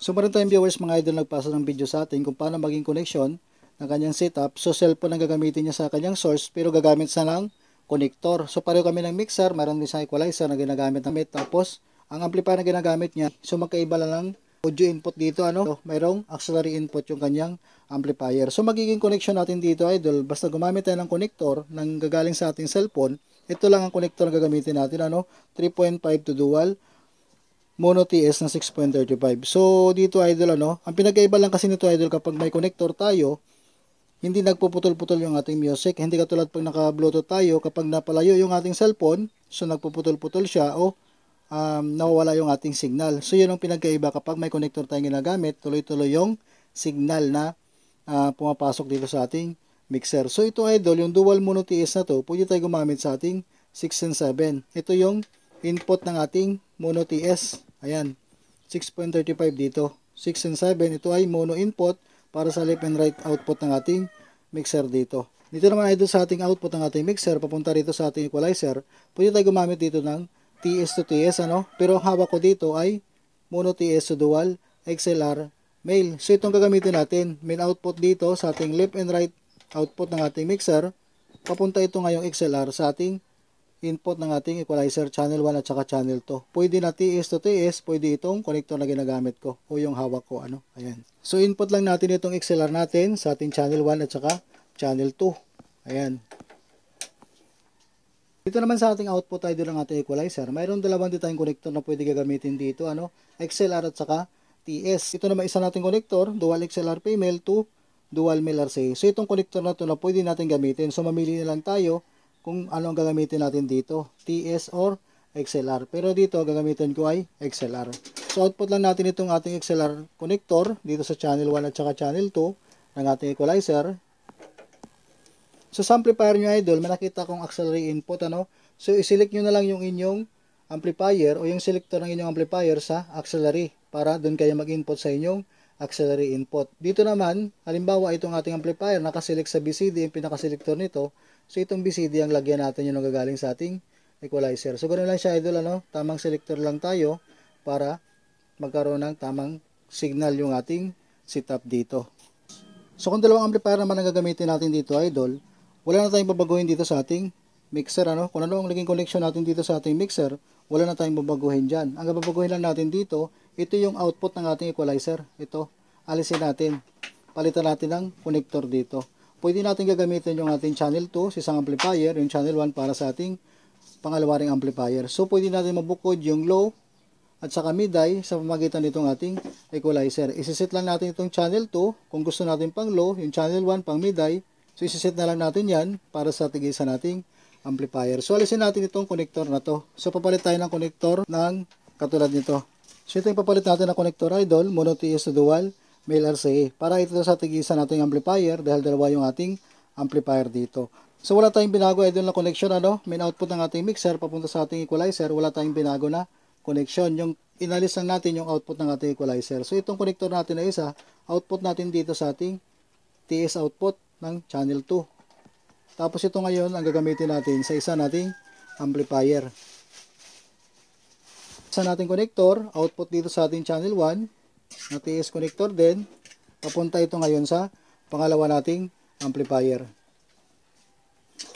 So meron tayong viewers mga idol nagpasa ng video sa atin kung paano maging connection ng kanyang setup. So cellphone ang gagamitin niya sa kanyang source pero gagamit sa ng connector. So pareho kami ng mixer, meron din sa equalizer na ginagamit namin. Tapos ang amplifier na ginagamit niya, so magkaiba lang ng audio input dito, mayroong auxiliary input yung kanyang amplifier. So magiging connection natin dito idol, basta gumamit tayo ng connector nang gagaling sa ating cellphone. Ito lang ang connector na gagamitin natin, 3.5 to dual mono TS na 6.35. So dito idol, ang pinagkaiba lang kasi nito idol, kapag may connector tayo, hindi nagpuputol-putol yung ating music. Hindi katulad pag naka-bluetooth tayo, kapag napalayo yung ating cellphone, so nagpuputol-putol siya o nawawala yung ating signal. So yun ang pinagkaiba, kapag may connector tayong ginagamit, tuloy-tuloy yung signal na pumapasok dito sa ating mixer. So ito idol, yung dual mono TS na to, pwede tayo gumamit sa ating 6 and 7. Ito yung input ng ating mono TS. Ayan, 6.35 dito. 6 and 7, ito ay mono input para sa left and right output ng ating mixer dito. Dito naman idol sa ating output ng ating mixer, papunta rito sa ating equalizer, pwede tayo gumamit dito ng TS to TS, pero ang hawak ko dito ay mono TS to dual XLR male. So itong gagamitin natin, main output dito sa ating left and right output ng ating mixer, papunta ito ngayong XLR sa ating input ng ating equalizer channel 1 at saka channel 2. Pwede na TS to TS, pwede itong connector na ginagamit ko o yung hawak ko, ayan. So input lang natin itong XLR natin sa ating channel 1 at saka channel 2. Ayan. Dito naman sa ating output tayo ng ating equalizer, mayroon dalawang tayong connector na pwede gagamitin dito, XLR at saka TS. Ito naman isa nating connector, dual XLR female to dual male RCA. So itong connector na to na pwede natin gamitin. So mamili na lang tayo kung ano ang gagamitin natin dito, TS or XLR. Pero dito gagamitin ko ay XLR. So output lang natin itong ating XLR connector dito sa channel 1 at saka channel 2 ng ating equalizer. So sa amplifier nyo idol, may nakita kong auxiliary input, So i-select nyo na lang yung inyong amplifier o yung selector ng inyong amplifier sa auxiliary para doon kayo mag-input sa inyong auxiliary input. Dito naman, halimbawa itong ating amplifier nakaselect sa BCD, yung pinaka-selector nito. So itong BCD ang lagyan natin yung gagaling sa ating equalizer. So ganoon lang siya idol, tamang selector lang tayo para magkaroon ng tamang signal yung ating setup dito. So kung dalawang amplifier naman ang gagamitin natin dito idol, wala na tayong babaguhin dito sa ating mixer, Kung ano ang naging connection natin dito sa ating mixer, wala na tayong babaguhin dyan. Ang babaguhin lang natin dito, ito yung output ng ating equalizer. Ito, alisin natin. Palitan natin ng connector dito. Pwede natin gagamitin yung ating channel 2 sa isang amplifier, yung channel 1 para sa ating pangalawa ring amplifier. So pwede natin mabukod yung low at saka mid-high sa pamamagitan nitong ating equalizer. Isiset lang natin itong channel 2, kung gusto natin pang low, yung channel 1 pang mid-high. So isiset na lang natin yan para sa tigisan nating amplifier. So alisin natin itong connector na to. So papalit tayo ng connector ng katulad nito. So ito yung papalit natin ng connector idol, mono TS to dual male RCA. Para ito sa tigisan nating amplifier dahil dalawa yung ating amplifier dito. So wala tayong binago idol na connection, main output ng ating mixer papunta sa ating equalizer, wala tayong binago na connection. Yung inalis lang natin yung output ng ating equalizer. So itong connector natin na isa, output natin dito sa ating TS output ng channel 2. Tapos ito ngayon ang gagamitin natin sa isa nating amplifier. Isa nating connector, output dito sa ating channel 1 na TS connector din, papunta ito ngayon sa pangalawa nating amplifier.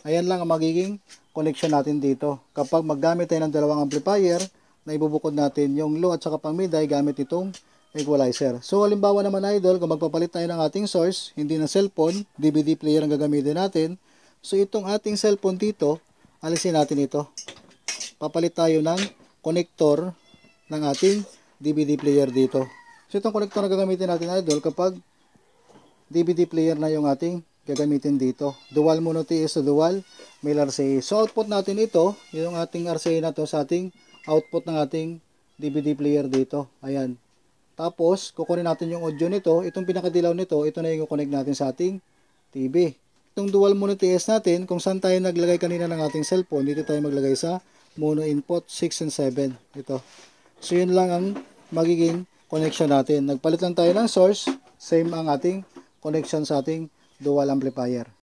Ayan lang ang magiging connection natin dito. Kapag maggamit tayo ng dalawang amplifier, na ibubukod natin yung low at saka pang mid-high gamit itong equalizer. So halimbawa naman idol, kung magpapalit tayo ng ating source, hindi na cellphone, DVD player ang gagamitin natin. So itong ating cellphone dito, alisin natin ito. Papalit tayo ng connector ng ating DVD player dito. So itong connector na gagamitin natin idol kapag DVD player na yung ating gagamitin dito. Dual mono TS to dual male RCA. So output natin ito, yung ating RCA na to sa ating output ng ating DVD player dito. Ayan. Tapos kukunin natin yung audio nito, itong pinakadilaw nito, ito na yung connect natin sa ating TV. Itong dual mono TS natin, kung saan tayo naglagay kanina ng ating cellphone, dito tayo maglagay sa mono input 6 and 7. Ito. So yun lang ang magiging connection natin. Nagpalit lang tayo ng source, same ang ating connection sa ating dual amplifier.